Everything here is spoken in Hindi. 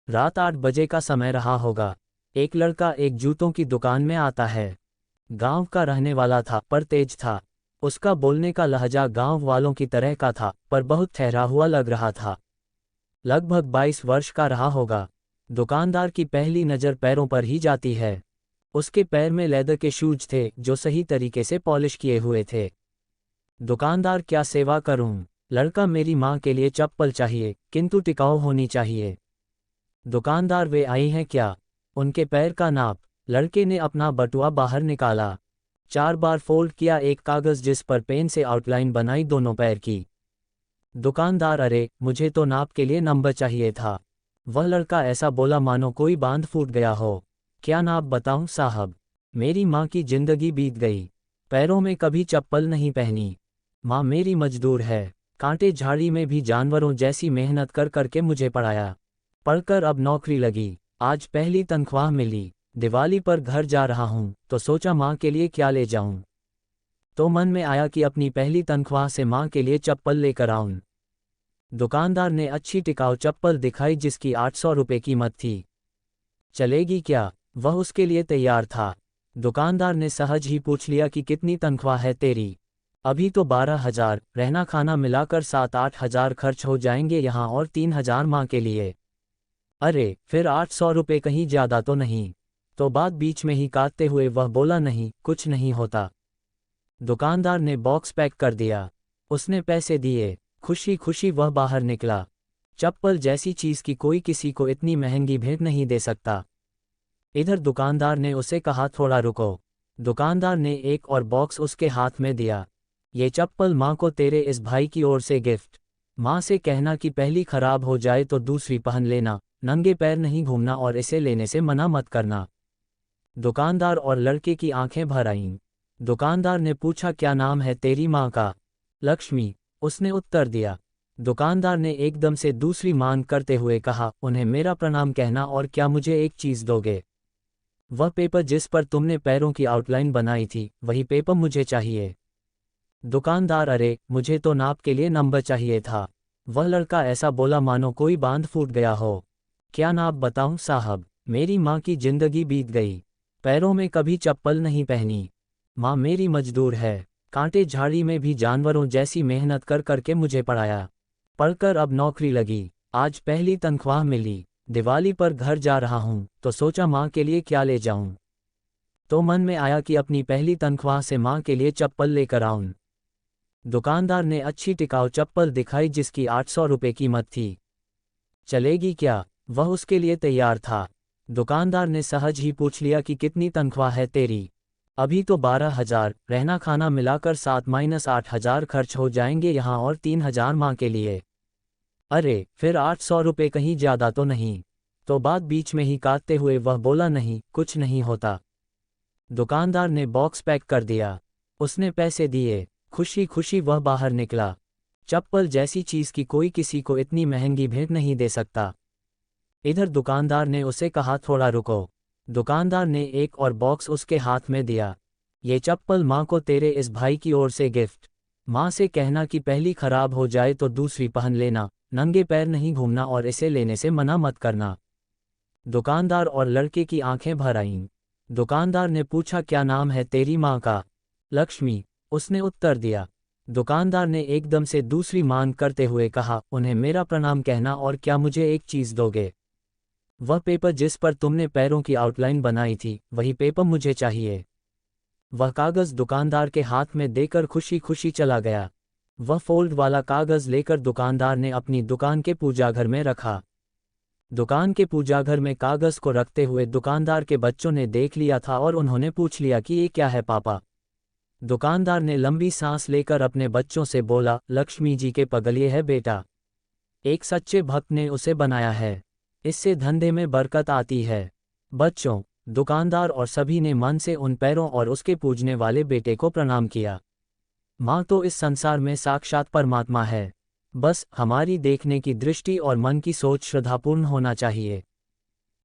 रात 8 बजे का समय रहा होगा। एक लड़का एक जूतों की दुकान में आता है। गांव का रहने वाला था पर तेज था। उसका बोलने का लहजा गांव वालों की तरह का था पर बहुत ठहरा हुआ लग रहा था। लगभग 22 वर्ष का रहा होगा। दुकानदार की पहली नज़र पैरों पर ही जाती है। उसके पैर में लेदर के शूज थे जो सही तरीके से पॉलिश किए हुए थे। दुकानदार, क्या सेवा करूं? लड़का, मेरी माँ के लिए चप्पल चाहिए किंतु टिकाऊ होनी चाहिए। दुकानदार, वे आई हैं क्या? उनके पैर का नाप। लड़के ने अपना बटुआ बाहर निकाला। 4 बार फोल्ड किया एक कागज़ जिस पर पेन से आउटलाइन बनाई दोनों पैर की। दुकानदार, अरे मुझे तो नाप के लिए नंबर चाहिए था। वह लड़का ऐसा बोला मानो कोई बांध फूट गया हो। क्या नाप बताऊं साहब? मेरी माँ की जिंदगी बीत गई। पैरों में कभी चप्पल नहीं पहनी। माँ मेरी मजदूर है। कांटे झाड़ी में भी जानवरों जैसी मेहनत कर करके मुझे पढ़ाया। पढ़कर अब नौकरी लगी। आज पहली तनख्वाह मिली। दिवाली पर घर जा रहा हूँ तो सोचा माँ के लिए क्या ले जाऊं। तो मन में आया कि अपनी पहली तनख्वाह से माँ के लिए चप्पल लेकर आऊं। दुकानदार ने अच्छी टिकाऊ चप्पल दिखाई जिसकी 800 रुपये कीमत थी। चलेगी क्या? वह उसके लिए तैयार था। दुकानदार ने सहज ही पूछ लिया कि कितनी तनख्वाह है तेरी? अभी तो 12,000, रहना खाना मिलाकर 7-8 हजार खर्च हो जाएंगे यहाँ और 3,000 माँ के लिए। अरे फिर 800 रुपये कहीं ज़्यादा तो नहीं? तो बात बीच में ही काटते हुए वह बोला, नहीं कुछ नहीं होता। दुकानदार ने बॉक्स पैक कर दिया। उसने पैसे दिए। खुशी खुशी वह बाहर निकला। चप्पल जैसी चीज़ की कोई किसी को इतनी महंगी भेंट नहीं दे सकता। इधर दुकानदार ने उसे कहा, थोड़ा रुको। दुकानदार ने एक और बॉक्स उसके हाथ में दिया। ये चप्पल माँ को तेरे इस भाई की ओर से गिफ्ट। माँ से कहना कि पहली खराब हो जाए तो दूसरी पहन लेना, नंगे पैर नहीं घूमना और इसे लेने से मना मत करना। दुकानदार और लड़के की आंखें भर आईं। दुकानदार ने पूछा, क्या नाम है तेरी माँ का? लक्ष्मी, उसने उत्तर दिया। दुकानदार ने एकदम से दूसरी मांग करते हुए कहा, उन्हें मेरा प्रणाम कहना और क्या मुझे एक चीज़ दोगे? वह पेपर जिस पर तुमने पैरों की आउटलाइन बनाई थी वही पेपर मुझे चाहिए। दुकानदार, अरे मुझे तो नाप के लिए नंबर चाहिए था। वह लड़का ऐसा बोला मानो कोई बांध फूट गया हो। क्या नाप बताऊं साहब? मेरी माँ की जिंदगी बीत गई। पैरों में कभी चप्पल नहीं पहनी। माँ मेरी मजदूर है। कांटे झाड़ी में भी जानवरों जैसी मेहनत कर करके मुझे पढ़ाया। पढ़कर अब नौकरी लगी। आज पहली तनख्वाह मिली। दिवाली पर घर जा रहा हूँ तो सोचा माँ के लिए क्या ले जाऊं। तो मन में आया कि अपनी पहली तनख्वाह से माँ के लिए चप्पल लेकर आऊं। दुकानदार ने अच्छी टिकाऊ चप्पल दिखाई जिसकी 800 रुपये कीमत थी। चलेगी क्या? वह उसके लिए तैयार था। दुकानदार ने सहज ही पूछ लिया कि कितनी तनख्वाह है तेरी? अभी तो 12,000, रहना खाना मिलाकर 7-8 हजार खर्च हो जाएंगे यहाँ और 3,000 माँ के लिए। अरे फिर 800 रुपये कहीं ज़्यादा तो नहीं? तो बात बीच में ही काटते हुए वह बोला, नहीं कुछ नहीं होता। दुकानदार ने बॉक्स पैक कर दिया। उसने पैसे दिए। खुशी खुशी वह बाहर निकला। चप्पल जैसी चीज़ की कोई किसी को इतनी महंगी भेंट नहीं दे सकता। इधर दुकानदार ने उसे कहा, थोड़ा रुको। दुकानदार ने एक और बॉक्स उसके हाथ में दिया। ये चप्पल माँ को तेरे इस भाई की ओर से गिफ्ट। माँ से कहना कि पहली खराब हो जाए तो दूसरी पहन लेना, नंगे पैर नहीं घूमना और इसे लेने से मना मत करना। दुकानदार और लड़के की आंखें भर आईं। दुकानदार ने पूछा, क्या नाम है तेरी माँ का? लक्ष्मी, उसने उत्तर दिया। दुकानदार ने एकदम से दूसरी मांग करते हुए कहा, उन्हें मेरा प्रणाम कहना और क्या मुझे एक चीज़ दोगे? वह पेपर जिस पर तुमने पैरों की आउटलाइन बनाई थी वही पेपर मुझे चाहिए। वह कागज़ दुकानदार के हाथ में देकर खुशी खुशी चला गया। वह फोल्ड वाला कागज़ लेकर दुकानदार ने अपनी दुकान के पूजाघर में रखा। दुकान के पूजाघर में कागज़ को रखते हुए दुकानदार के बच्चों ने देख लिया था और उन्होंने पूछ लिया कि ये क्या है पापा? दुकानदार ने लंबी सांस लेकर अपने बच्चों से बोला, लक्ष्मी जी के पगलिए है बेटा। एक सच्चे भक्त ने उसे बनाया है। इससे धंधे में बरकत आती है। बच्चों, दुकानदार और सभी ने मन से उन पैरों और उसके पूजने वाले बेटे को प्रणाम किया। माँ तो इस संसार में साक्षात परमात्मा है। बस हमारी देखने की दृष्टि और मन की सोच श्रद्धापूर्ण होना चाहिए।